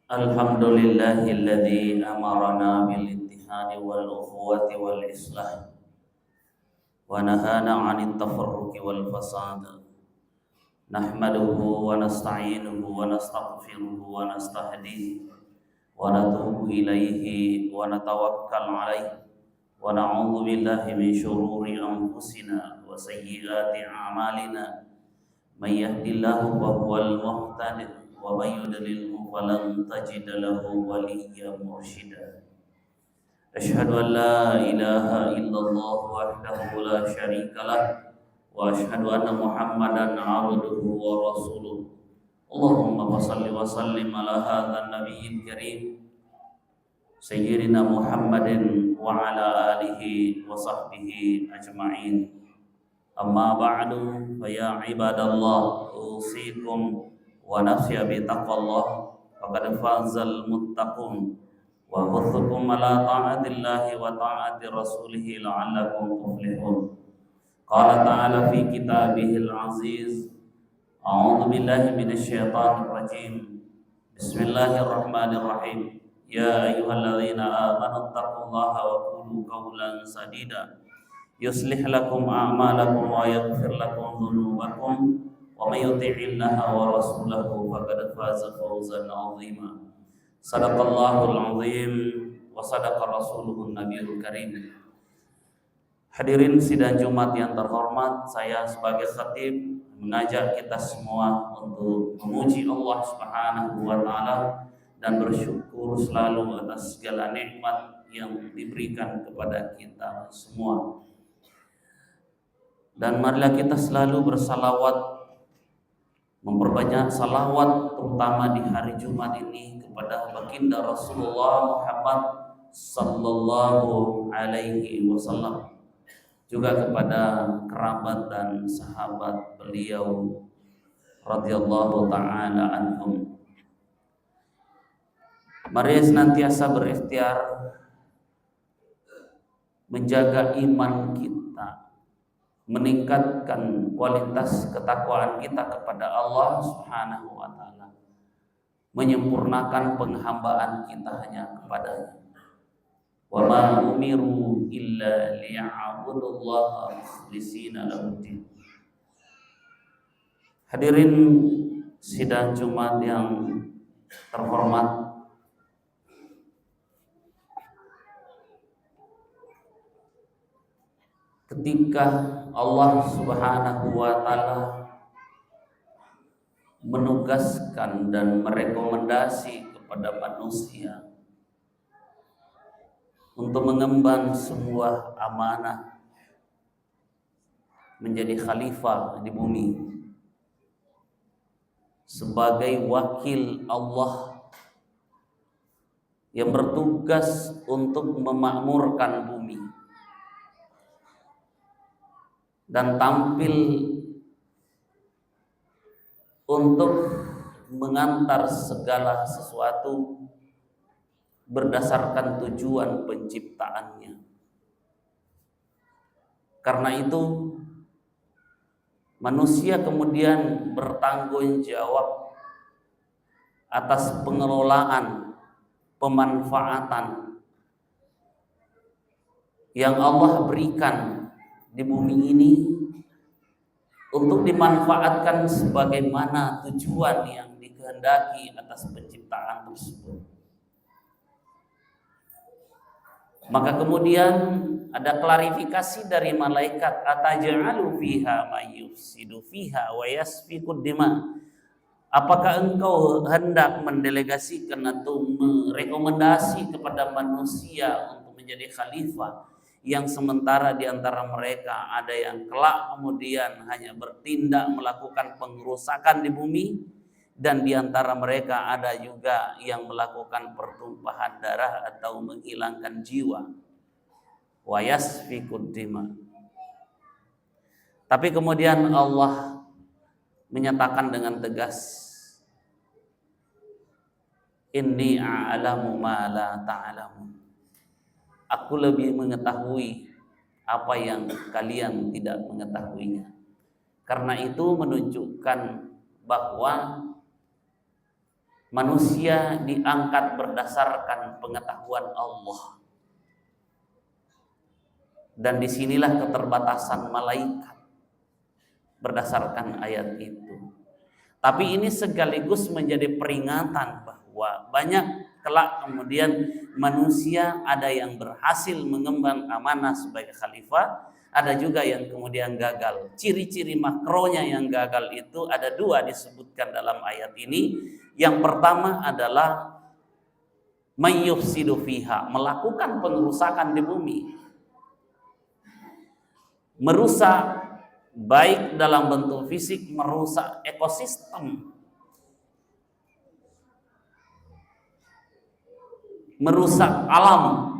Alhamdulillahilladzi amarana bil ittihadi wal ukhuwati wal islah wa nahana 'anit tafarruqi wal fasad. Nahmaduhu wa nasta'inuhu wa nastaghfiruhu wa nastahdihi wa natubu ilaihi wa natawakkal 'alaihi wa na'udzu billahi min shururi anfusina wa sayyiati a'malina. May yahdihillahu fahuwal muhtadi wa may yudlilhu falan tajida lahu waliyyan mursyida. Asyhadu an la ilaha illallah wahdahu la syarikalah wa asyhadu anna Muhammadan 'abduhu wa rasuluh. Allahumma shalli wa sallim ala hadzal nabiyil karim sayyidina Muhammadin wa ala alihi wa sahbihi ajma'in. Amma ba'du, fa ya ibadallah, usikum wa nafsi bi taqwallah, faqad fazal muttaqun wa huthukum ala ta'atillahi wa ta'ati rasulih la'allakum tuflihun. Qala ta'ala fi kitabihil aziz, a'udzu billahi minasy syaithanir rajim. Bismillahirrahmanirrahim. Ya ayyuhalladzina amanu taqullaha wa qulu qawlan sadida yuslih lakum a'malakum wa yaghfir lakum dhunubakum wa may yuti'illaha wa rasulahu faqad faza fawzan 'azima. Sadaqallahul 'azim wa sadaqa rasuluhun nabiyul karim. Hadirin sidang Jumat yang terhormat, saya sebagai khatib mengajak kita semua untuk memuji Allah Subhanahu wa taala dan bersyukur selalu atas segala nikmat yang diberikan kepada kita semua. Dan marilah kita selalu bersalawat, memperbanyak salawat terutama di hari Jumat ini kepada baginda Rasulullah Muhammad sallallahu alaihi wasallam, juga kepada kerabat dan sahabat beliau radhiyallahu taala anhum. Mari senantiasa berikhtiar menjaga iman kita, meningkatkan kualitas ketakwaan kita kepada Allah Subhanahu wa taala. menyempurnakan penghambaan kita hanya kepadanya. Wa ma umiru illa liya'budullaha mukhlishina lahuddin. Hadirin sidang Jumat yang terhormat, ketika Allah Subhanahu wa taala menugaskan dan merekomendasi kepada manusia untuk mengemban sebuah amanah menjadi khalifah di bumi sebagai wakil Allah yang bertugas untuk memakmurkan bumi dan tampil untuk mengantar segala sesuatu berdasarkan tujuan penciptaannya. Karena itu manusia kemudian bertanggung jawab atas pengelolaan, pemanfaatan yang Allah berikan di bumi ini untuk dimanfaatkan sebagaimana tujuan yang dikehendaki atas penciptaan tersebut. Maka kemudian ada klarifikasi dari malaikat, ataj'alu fiha may yufsidu fiha wa yasfikud dima. Apakah engkau hendak mendelegasikan atau merekomendasi kepada manusia untuk menjadi khalifah yang sementara di antara mereka ada yang kelak kemudian hanya bertindak melakukan pengerusakan di bumi, dan di antara mereka ada juga yang melakukan pertumpahan darah atau menghilangkan jiwa. Wa yasfikud dima. Tapi kemudian Allah menyatakan dengan tegas, inni a'lamu ma la ta'lamun. Aku lebih mengetahui apa yang kalian tidak mengetahuinya. Karena itu menunjukkan bahwa manusia diangkat berdasarkan pengetahuan Allah. Dan disinilah keterbatasan malaikat berdasarkan ayat itu. Tapi ini sekaligus menjadi peringatan bahwa banyak kelak kemudian manusia ada yang berhasil mengemban amanah sebagai khalifah, ada juga yang kemudian gagal. Ciri-ciri makronya yang gagal itu ada dua disebutkan dalam ayat ini. Yang pertama adalah mayyufsidu fiha, melakukan pengerusakan di bumi, merusak baik dalam bentuk fisik, merusak ekosistem, merusak alam,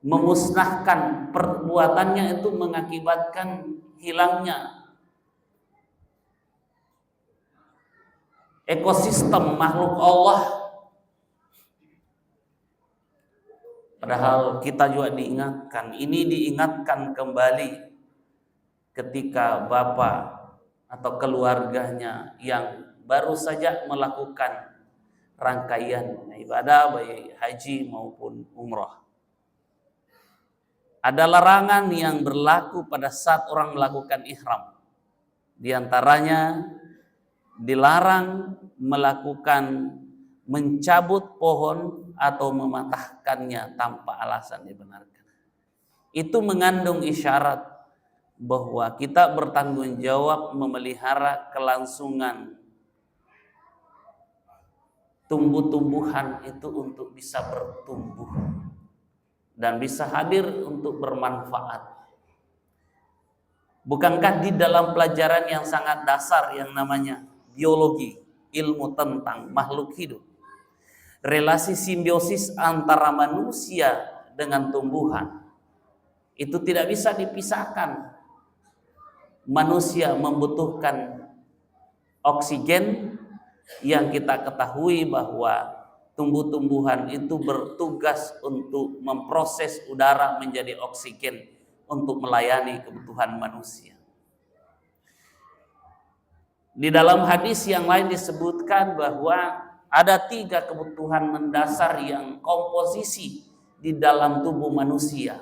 memusnahkan. Perbuatannya itu mengakibatkan hilangnya ekosistem makhluk Allah. Padahal kita juga diingatkan, ini diingatkan kembali ketika bapak atau keluarganya yang baru saja melakukan rangkaian ibadah baik haji maupun umrah. Ada larangan yang berlaku pada saat orang melakukan ihram. Di antaranya dilarang melakukan mencabut pohon atau mematahkannya tanpa alasan dibenarkan. Itu mengandung isyarat bahwa kita bertanggung jawab memelihara kelangsungan tumbuh-tumbuhan itu untuk bisa bertumbuh dan bisa hadir untuk bermanfaat. Bukankah di dalam pelajaran yang sangat dasar yang namanya biologi, ilmu tentang makhluk hidup, relasi simbiosis antara manusia dengan tumbuhan itu tidak bisa dipisahkan. Manusia membutuhkan oksigen yang kita ketahui bahwa tumbuh-tumbuhan itu bertugas untuk memproses udara menjadi oksigen untuk melayani kebutuhan manusia. Di dalam hadis yang lain disebutkan bahwa ada 3 kebutuhan mendasar yang komposisi di dalam tubuh manusia.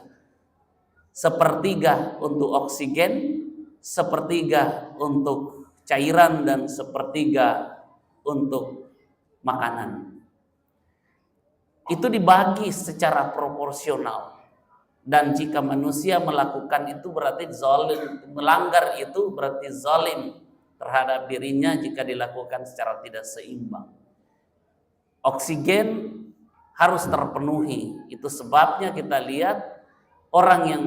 Sepertiga untuk oksigen, sepertiga untuk cairan, dan sepertiga untuk makanan. Itu dibagi secara proporsional. Dan jika manusia melakukan itu berarti zalim, melanggar itu berarti zalim terhadap dirinya jika dilakukan secara tidak seimbang. Oksigen harus terpenuhi. Itu sebabnya kita lihat orang yang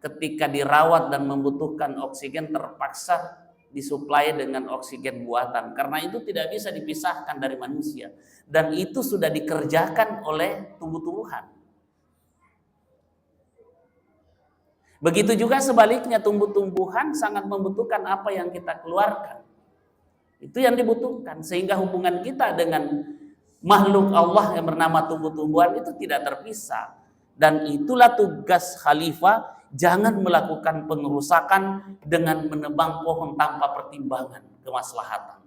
ketika dirawat dan membutuhkan oksigen terpaksa disuplai dengan oksigen buatan, karena itu tidak bisa dipisahkan dari manusia, dan itu sudah dikerjakan oleh tumbuh-tumbuhan. Begitu juga sebaliknya, tumbuh-tumbuhan sangat membutuhkan apa yang kita keluarkan. Itu yang dibutuhkan, sehingga hubungan kita dengan makhluk Allah yang bernama tumbuh-tumbuhan itu tidak terpisah. Dan itulah tugas khalifah, jangan melakukan pengerusakan dengan menebang pohon tanpa pertimbangan kemaslahatan.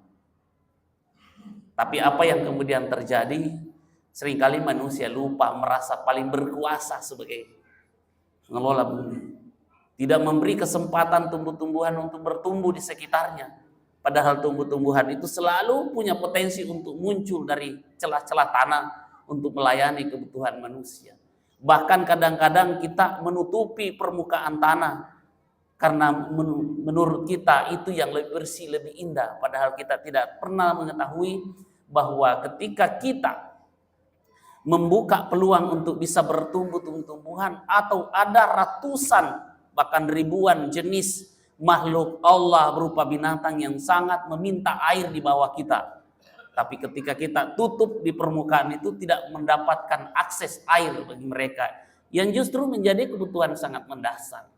Tapi apa yang kemudian terjadi, seringkali manusia lupa merasa paling berkuasa sebagai pengelola bumi. Tidak memberi kesempatan tumbuh-tumbuhan untuk bertumbuh di sekitarnya. Padahal tumbuh-tumbuhan itu selalu punya potensi untuk muncul dari celah-celah tanah untuk melayani kebutuhan manusia. Bahkan kadang-kadang kita menutupi permukaan tanah karena menurut kita itu yang lebih bersih, lebih indah. Padahal kita tidak pernah mengetahui bahwa ketika kita membuka peluang untuk bisa bertumbuh tumbuh-tumbuhan, atau ada ratusan bahkan ribuan jenis makhluk Allah berupa binatang yang sangat meminta air di bawah kita. Tapi ketika kita tutup di permukaan itu, tidak mendapatkan akses air bagi mereka, yang justru menjadi kebutuhan sangat mendasar.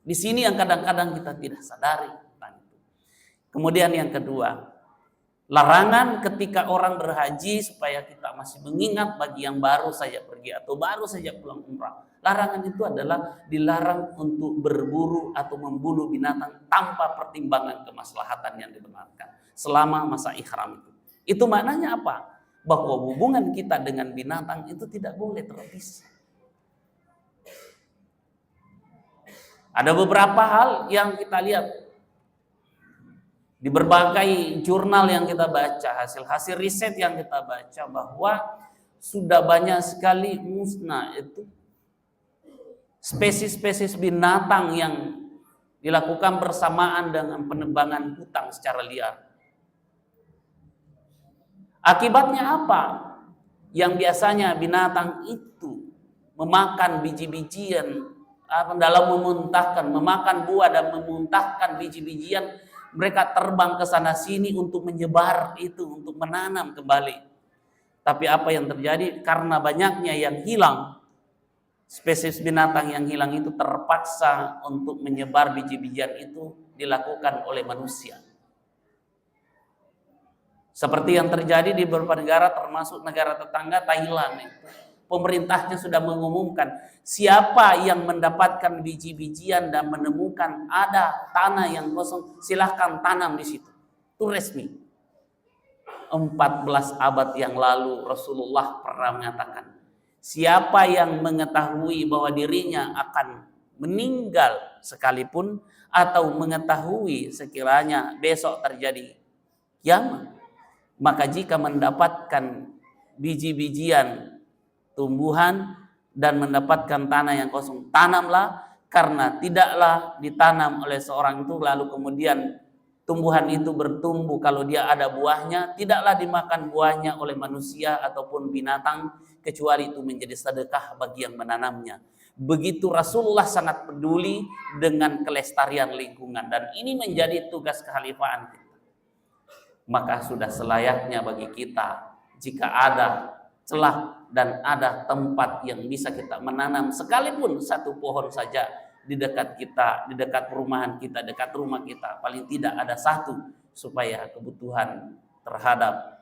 Di sini yang kadang-kadang kita tidak sadari. Kemudian yang kedua, larangan ketika orang berhaji supaya kita masih mengingat bagi yang baru saja pergi atau baru saja pulang umrah. Larangan itu adalah dilarang untuk berburu atau membunuh binatang tanpa pertimbangan kemaslahatan yang dibenarkan selama masa ihram itu. Itu maknanya apa? Bahwa hubungan kita dengan binatang itu tidak boleh terpisah. Ada beberapa hal yang kita lihat di berbagai jurnal yang kita baca, hasil-hasil riset yang kita baca, bahwa sudah banyak sekali musnah itu spesies-spesies binatang yang dilakukan bersamaan dengan penebangan hutan secara liar. Akibatnya apa? Yang biasanya binatang itu memakan biji-bijian, dalam memuntahkan, memakan buah dan memuntahkan biji-bijian, mereka terbang ke sana sini untuk menyebar itu, untuk menanam kembali. Tapi apa yang terjadi? Karena banyaknya yang hilang, spesies binatang yang hilang itu terpaksa untuk menyebar biji-bijian itu dilakukan oleh manusia. Seperti yang terjadi di beberapa negara, termasuk negara tetangga Thailand. Pemerintahnya sudah mengumumkan siapa yang mendapatkan biji-bijian dan menemukan ada tanah yang kosong, silahkan tanam di situ. Itu resmi. 14 abad yang lalu Rasulullah pernah mengatakan, siapa yang mengetahui bahwa dirinya akan meninggal sekalipun, atau mengetahui sekiranya besok terjadi kiamat, maka jika mendapatkan biji-bijian tumbuhan dan mendapatkan tanah yang kosong, tanamlah, karena tidaklah ditanam oleh seorang itu lalu kemudian tumbuhan itu bertumbuh, kalau dia ada buahnya, tidaklah dimakan buahnya oleh manusia ataupun binatang, kecuali itu menjadi sedekah bagi yang menanamnya. Begitu Rasulullah sangat peduli dengan kelestarian lingkungan, dan ini menjadi tugas kekhalifahan kita. Maka sudah selayaknya bagi kita, jika ada celah dan ada tempat yang bisa kita menanam sekalipun satu pohon saja di dekat kita, di dekat perumahan kita, dekat rumah kita, paling tidak ada satu, supaya kebutuhan terhadap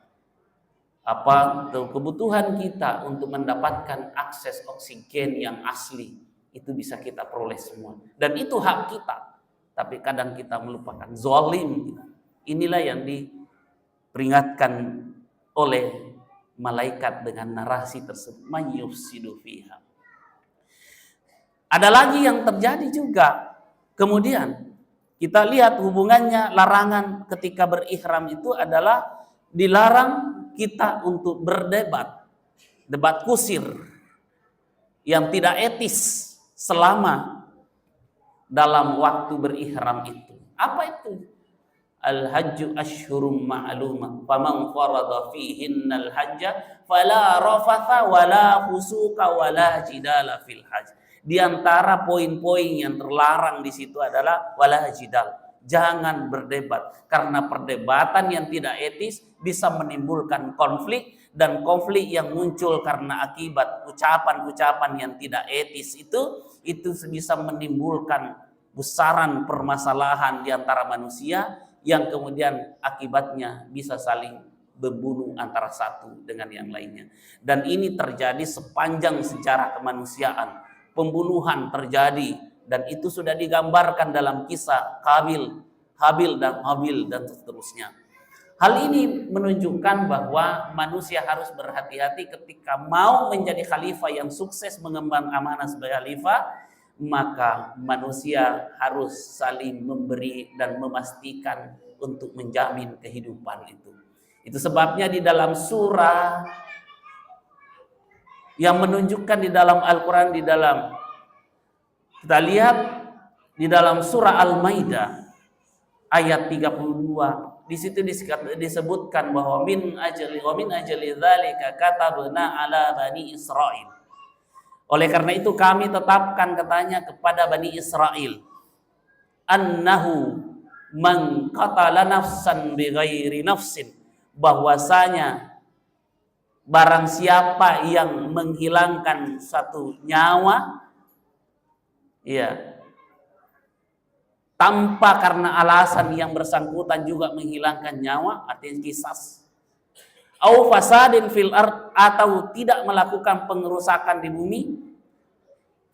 kebutuhan kita untuk mendapatkan akses oksigen yang asli itu bisa kita peroleh semua, dan itu hak kita. Tapi kadang kita melupakan, zalim kita. Inilah yang diperingatkan oleh malaikat dengan narasi tersebut, mayyufsidu fiha. Ada lagi yang terjadi juga. Kemudian kita lihat hubungannya, larangan ketika berihram itu adalah dilarang kita untuk berdebat, debat kusir yang tidak etis selama dalam waktu berihram itu. Apa itu? Al-hajju asyhurum ma'lumah faman farada fihinnal hajja fala rafatha wala fusuqa wala jidala fil hajj. Di antara poin-poin yang terlarang di situ adalah wala jidal. Jangan berdebat, karena perdebatan yang tidak etis bisa menimbulkan konflik, dan konflik yang muncul karena akibat ucapan-ucapan yang tidak etis itu bisa menimbulkan besaran permasalahan di antara manusia yang kemudian akibatnya bisa saling membunuh antara satu dengan yang lainnya. Dan ini terjadi sepanjang sejarah kemanusiaan. Pembunuhan terjadi, dan itu sudah digambarkan dalam kisah Habil dan Habil dan seterusnya. Hal ini menunjukkan bahwa manusia harus berhati-hati ketika mau menjadi khalifah yang sukses mengemban amanah sebagai khalifah. Maka manusia harus saling memberi dan memastikan untuk menjamin kehidupan itu. Itu sebabnya di dalam surah yang menunjukkan di dalam Al-Quran, kita lihat di dalam surah Al-Maidah ayat 32, di situ disebutkan bahwa min ajli dzalika katabna ala bani Israil. Oleh karena itu kami tetapkan katanya kepada Bani Israel, annahu man qatala nafsan bighairi nafsin, bahwasanya barang siapa yang menghilangkan satu nyawa tanpa karena alasan yang bersangkutan juga menghilangkan nyawa, artinya qisas. Au fasadin fil ard, atau tidak melakukan pengerusakan di bumi,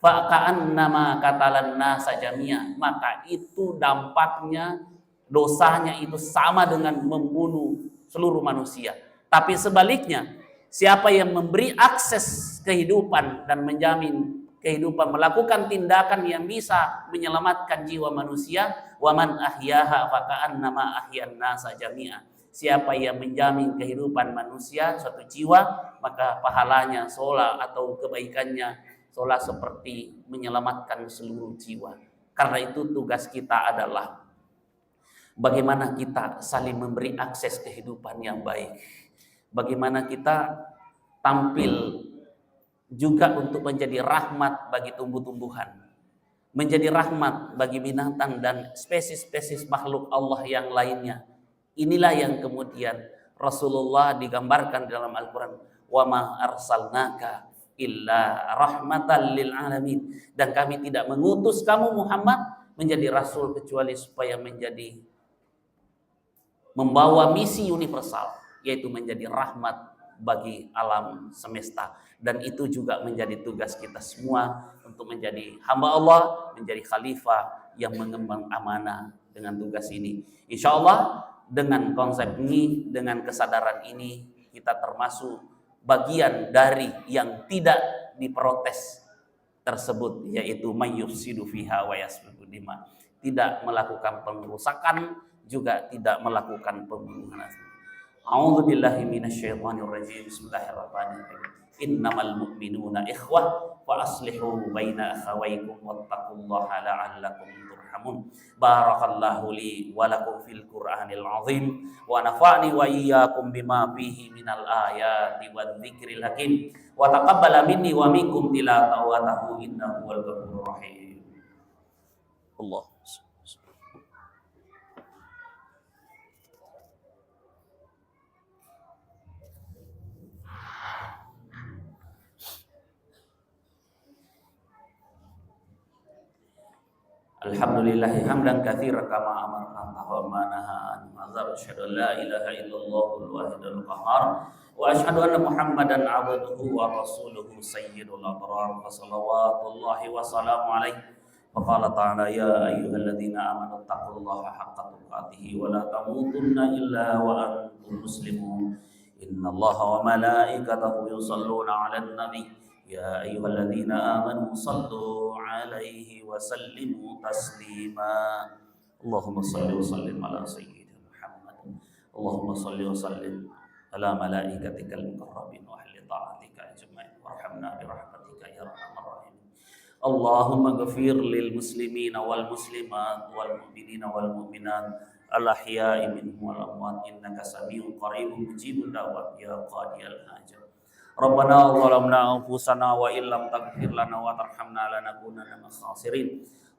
fa ka'annama qatalan nasa jami'a, maka itu dampaknya, dosanya itu sama dengan membunuh seluruh manusia. Tapi sebaliknya, siapa yang memberi akses kehidupan dan menjamin kehidupan, melakukan tindakan yang bisa menyelamatkan jiwa manusia, wa man ahyaha fa ka'annama ahyan nasa jami'a, siapa yang menjamin kehidupan manusia, suatu jiwa, maka pahalanya sholat atau kebaikannya sholat seperti menyelamatkan seluruh jiwa. Karena itu tugas kita adalah bagaimana kita saling memberi akses kehidupan yang baik. Bagaimana kita tampil juga untuk menjadi rahmat bagi tumbuh-tumbuhan, menjadi rahmat bagi binatang dan spesies-spesies makhluk Allah yang lainnya. Inilah yang kemudian Rasulullah digambarkan dalam Al-Quran, wa ma arsalnaka illa rahmatan lil alamin, dan kami tidak mengutus kamu Muhammad menjadi rasul kecuali supaya menjadi membawa misi universal, yaitu menjadi rahmat bagi alam semesta. Dan itu juga menjadi tugas kita semua untuk menjadi hamba Allah, menjadi khalifah yang mengemban amanah dengan tugas ini. Insya Allah dengan konsep ini, dengan kesadaran ini, kita termasuk bagian dari yang tidak diprotes tersebut, yaitu mayyufsidu fiha wa yasfiku dima, tidak melakukan pengerusakan, juga tidak melakukan pembunuhan. A'udzu billahi minasyaitonir rajim. Bismillahirrahmanirrahim. Innamal mu'minuna ikhwah fa aslihu baina akhawaykum wattaqullaha la'allakum turhamun. Barakallahu li wa lakum fil Qur'anil azim wa nafa'ni wa iyyakum bima fihi minal ayati wadh-dhikril hakim wa taqabbala minni wa minkum tilawatahu innahu wal ghafurur rahim. Allah. Alhamdulillahi hamdan katsiran kama amarna wa manaha an mazhar asyhadu an la ilaha illallahul wahidul qahhar wa asyhadu anna Muhammadan abduhu wa rasuluhu sayyidul abrar wa salawatullahi wa salamu alaihi وقال تعالى يا أيها الذين آمنوا اتقوا الله حق تقاته ولا تموتن إلا وأنتم مسلمون إن الله وملائكته يصلون على النبي يا أيها الذين آمنوا صلوا عليه وسلموا تسليما اللهم صل وسلم على سيدنا محمد اللهم صل وسلم على ملائكتك المقربين وأهل طاعتك أجمعين وارحمنا برحمتك يا أرحم الراحمين اللهم اغفر للمسلمين والمسلمات والمؤمنين والمؤمنات الأحياء منهم والأموات إنك سميع قريب مجيب الدعوات يا قاضي الحاجات ربنا ظلمنا أنفسنا وإن لم تغفر لنا وترحمنا لنكونن من الخاسرين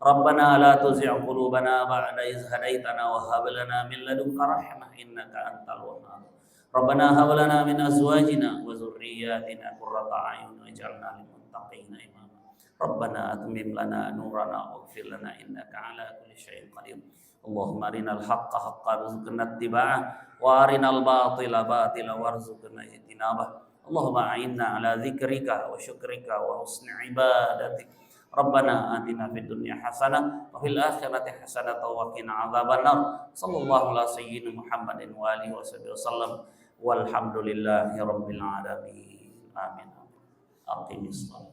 ربنا لا تزغ قلوبنا بعد إذ هديتنا وهب لنا من لدنك رحمة إنك أنت الوهاب ربنا هب لنا من أزواجنا وذرياتنا قرة أعين واجعلنا للمتقين إماما ربنا أتمم لنا نورنا واغفر لنا إنك على كل شيء قدير اللهم أرنا الحق حقا وارزقنا اتباعه وأرنا الباطل باطلا وارزقنا اجتنابه اللهم أعنا على ذكرك وشكرك وحسن عبادتك ربنا آتنا في الدنيا حسنة وفي الآخرة حسنة وقنا عذاب النار صلى الله على سيدنا محمد وآله وصحبه وسلم والحمد لله رب العالمين آمين أقم الصلاة